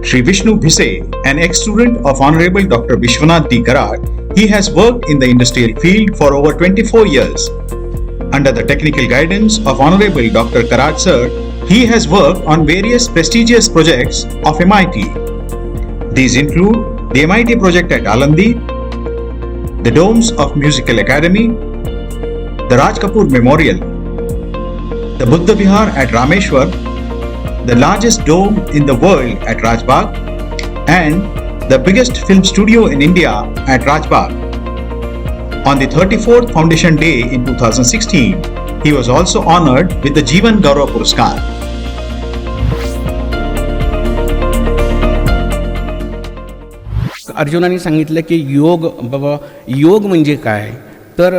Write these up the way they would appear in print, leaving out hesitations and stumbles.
Shri Vishnu Bhise, an ex-student of Honorable Dr Vishwanath Karad, he has worked in the industrial field for over 24 years. Under the technical guidance of Honorable Dr Karad sir, he has worked on various prestigious projects of MIT. These include the MIT project at Alandi, the domes of Musical Academy, the Raj Kapoor Memorial, the Buddha Vihar at Rameshwar, the largest dome in the world at Raj Bag, and the biggest film studio in India at Raj Bag. On the 34th Foundation Day in 2016, he was also honored with the Jivan Gaurav Puraskar. अर्जुनाने सांगितलं की योग बाबा योग म्हणजे काय तर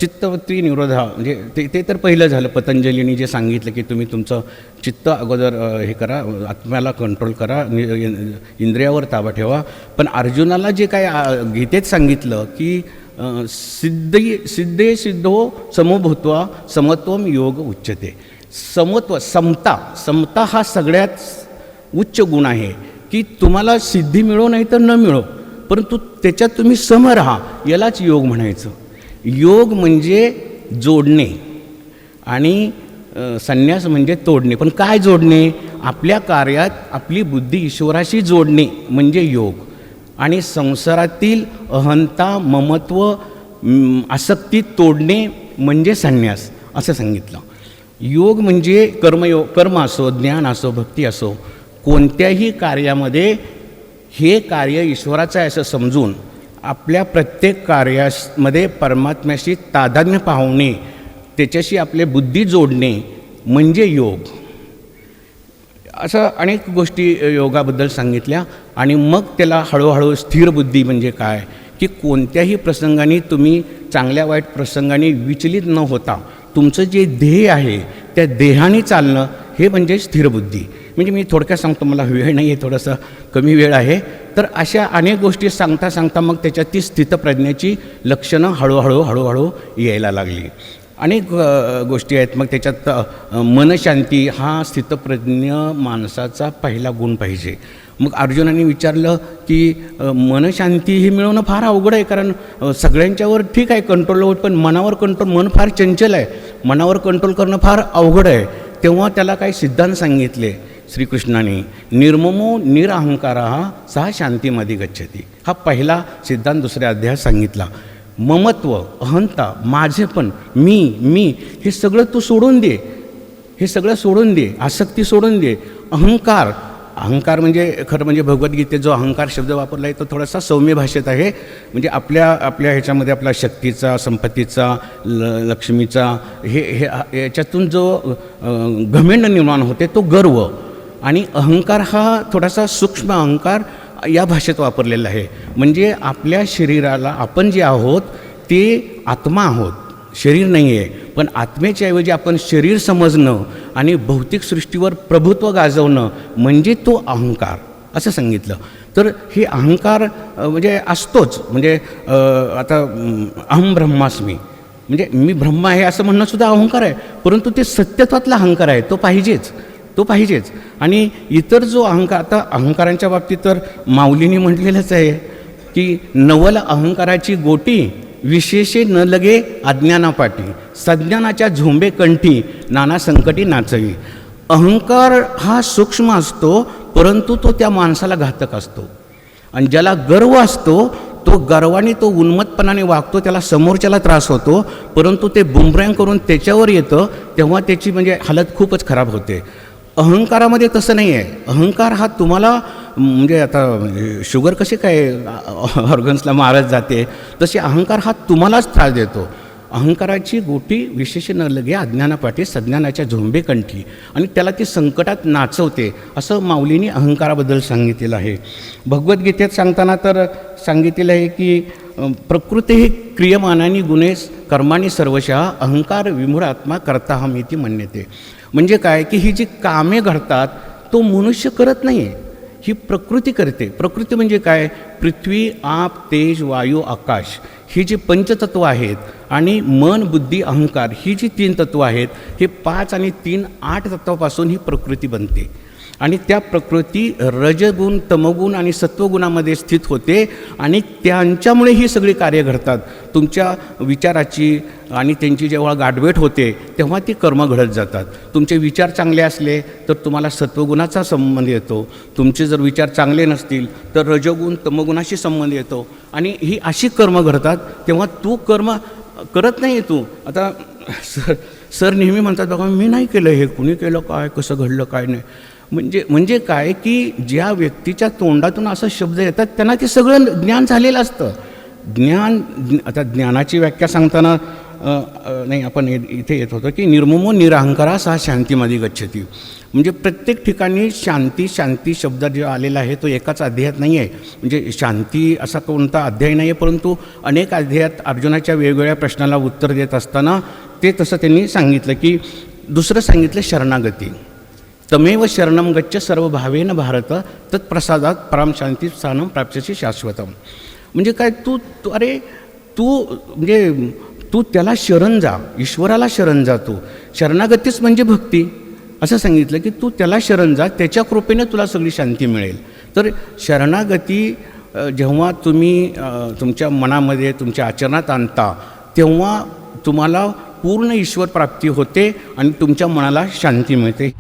चित्तवृत्ती निरोधा म्हणजे ते तर पहिलं झालं. पतंजलीने जे सांगितलं की तुम्ही तुमचं चित्त अगोदर हे करा, आत्म्याला कंट्रोल करा, इंद्रियावर ताबा ठेवा. पण अर्जुनाला जे काय गीतेत सांगितलं की सिद्धे सिद्धो समभूत्वा समत्वम योग उच्यते. समता हा सगळ्यात उच्च गुण आहे की तुम्हाला सिद्धी मिळो नाही तर न मिळो, परंतु त्याच्यात तुम्ही सम राहा, यालाच योग म्हणायचं. योग म्हणजे जोडणे आणि संन्यास म्हणजे तोडणे. पण काय जोडणे? आपल्या कार्यात आपली बुद्धी ईश्वराशी जोडणे म्हणजे योग. आणि संसारातील अहंता, ममत्व, आसक्ती तोडणे म्हणजे संन्यास असं सांगितलं. योग म्हणजे कर्मयोग, कर्म असो, ज्ञान असो, भक्ती असो, कोणत्याही कार्यामध्ये हे कार्य ईश्वराचं आहे असं समजून आपल्या प्रत्येक कार्यामध्ये परमात्म्याशी तादात्म्य पावणे, त्याच्याशी आपले बुद्धी जोडणे म्हणजे योग. असं अनेक गोष्टी योगाबद्दल सांगितल्या. आणि मग त्याला हळूहळू स्थिर बुद्धी म्हणजे काय की कोणत्याही प्रसंगाने तुम्ही चांगल्या वाईट प्रसंगाने विचलित न होता तुमचं जे ध्येय आहे त्या देहाने चालणं हे म्हणजे स्थिर बुद्धी. म्हणजे मी थोडक्यात सांगतो, मला वेळ नाही आहे, थोडंसं कमी वेळ आहे. तर अशा अनेक गोष्टी सांगता सांगता मग त्याच्यात ती स्थितप्रज्ञेची लक्षणं हळूहळू यायला लागली. अनेक गोष्टी आहेत. मग त्याच्यात मनशांती हा स्थितप्रज्ञ माणसाचा पहिला गुण पाहिजे. मग अर्जुनाने विचारलं की मनशांती ही मिळवणं फार अवघड आहे, कारण सगळ्यांच्यावर ठीक आहे कंट्रोल होत, पण मनावर कंट्रोल, मन फार चंचल आहे, मनावर कंट्रोल करणं फार अवघड आहे. तेव्हा त्याला काही सिद्धांत सांगितले श्रीकृष्णाने. निर्ममो निरअहंकारा सा शांतीमध्ये गच्छती. हा पहिला सिद्धांत दुसऱ्या अध्यायात सांगितला. ममत्व, अहंता, माझेपण, मी हे सगळं तू सोडून दे, हे सगळं सोडून दे, आसक्ती सोडून दे. अहंकार म्हणजे खरं म्हणजे भगवद्गीतेत जो अहंकार शब्द वापरला आहे तो थोडासा सौम्य भाषेत आहे. म्हणजे आपल्या ह्याच्यामध्ये आपला शक्तीचा, संपत्तीचा, लक्ष्मीचा हे याच्यातून जो घमेंड निर्माण होते तो गर्व. आणि अहंकार हा थोडासा सूक्ष्म अहंकार या भाषेत वापरलेला आहे. म्हणजे आपल्या शरीराला आपण जे आहोत ते आत्मा आहोत, शरीर नाही आहे. पण आत्मेच्या ऐवजी आपण शरीर समजणं आणि भौतिक सृष्टीवर प्रभुत्व गाजवणं म्हणजे तो अहंकार असं सांगितलं. तर हे अहंकार म्हणजे असतोच. म्हणजे आता अहम ब्रह्मास्मी म्हणजे मी ब्रह्म आहे असं म्हणणं सुद्धा अहंकार आहे, परंतु ते सत्यत्वातला अहंकार आहे, तो पाहिजेच. आणि इतर जो अहंकार, आता अहंकारांच्या बाबतीत तर माऊलींनी म्हटलेलंच आहे की नवल अहंकाराची गोटी विशेषे न लगे अज्ञानापाठी, सज्ञानाच्या झोंबे कंठी नाना संकटी नाचवी. अहंकार हा सूक्ष्म असतो, परंतु तो त्या माणसाला घातक असतो. आणि ज्याला गर्व असतो तो गर्वाने तो उन्मत्तपणाने वागतो, त्याला समोरच्याला त्रास होतो, परंतु ते बुमरँग करून त्याच्यावर येतं, तेव्हा त्याची म्हणजे हालत खूपच खराब होते. अहंकारामध्ये तसं नाही आहे. अहंकार हा तुम्हाला म्हणजे आता शुगर कसे काय ऑर्गन्सला मारत जाते, तसे अहंकार हा तुम्हालाच त्रास देतो. अहंकाराची गोटी विशेष न लगे अज्ञानापाठी सज्ञानाच्या झोंबे कंठी, आणि त्याला ती संकटात नाचवते असं माऊलींनी अहंकाराबद्दल सांगितलेलं आहे. भगवद्गीतेत सांगताना तर सांगितलेलं आहे की प्रकृती ही क्रियमानानी गुणे कर्माणी सर्वशः अहंकार विमूढात्मा कर्ताहमिती मन्यते. म्हणजे काय की ही जी कामे घडतात तो मनुष्य करत नाही आहे, ही प्रकृती करते. प्रकृती म्हणजे काय? पृथ्वी, आप, तेज, वायू, आकाश ही जी पंचतत्व आहेत आणि मन, बुद्धी, अहंकार ही जी 3 तत्व आहेत, हे 5 आणि 3 8 तत्वापासून ही प्रकृती बनते. आणि त्या प्रकृती रजगुण, तमगुण आणि सत्वगुणामध्ये स्थित होते आणि त्यांच्यामुळे ही सगळी कार्य घडतात. तुमच्या विचाराची आणि त्यांची जेव्हा गाठभेट होते तेव्हा ती कर्म घडत जातात. तुमचे विचार चांगले असले तर तुम्हाला सत्वगुणाचा संबंध येतो. तुमचे जर विचार चांगले नसतील तर रजगुण, तमगुणाशी संबंध येतो आणि ही अशी कर्म घडतात. तेव्हा तू कर्म करत नाही. तू आता सर नेहमी म्हणतात, बघा मी नाही केलं, हे कुणी केलं, काय कसं घडलं काय नाही. म्हणजे काय की ज्या व्यक्तीच्या तोंडातून असं शब्द येतात त्यांना ते सगळं ज्ञान झालेलं असतं. आता ज्ञानाची व्याख्या सांगताना नाही आपण इथे येत होतो की निर्ममो निरहंकारा सा शांतीमध्ये गच्छती. म्हणजे प्रत्येक ठिकाणी शांती शब्द जो आलेला आहे तो एकाच अध्यायात नाही आहे. म्हणजे शांती असा कोणता अध्याय नाही आहे, परंतु अनेक अध्यायात अर्जुनाच्या वेगवेगळ्या प्रश्नाला उत्तर देत असताना ते तसं त्यांनी सांगितलं की दुसरं सांगितलं शरणागती. तमेव शरणम गच्छ सर्व भावेन भारत तत्प्रसादात पराम शांती स्थानम प्राप्स्यसी शाश्वतम. म्हणजे काय तू म्हणजे तू त्याला शरण जा, ईश्वराला शरण जा. तू शरणागतीच म्हणजे भक्ती असं सांगितलं की तू त्याला शरण जा, त्याच्या कृपेने तुला सगळी शांती मिळेल. तर शरणागती जेव्हा तुम्ही तुमच्या मनामध्ये तुमच्या आचरणात आणता तेव्हा तुम्हाला पूर्ण ईश्वर प्राप्ती होते आणि तुमच्या मनाला शांती मिळते.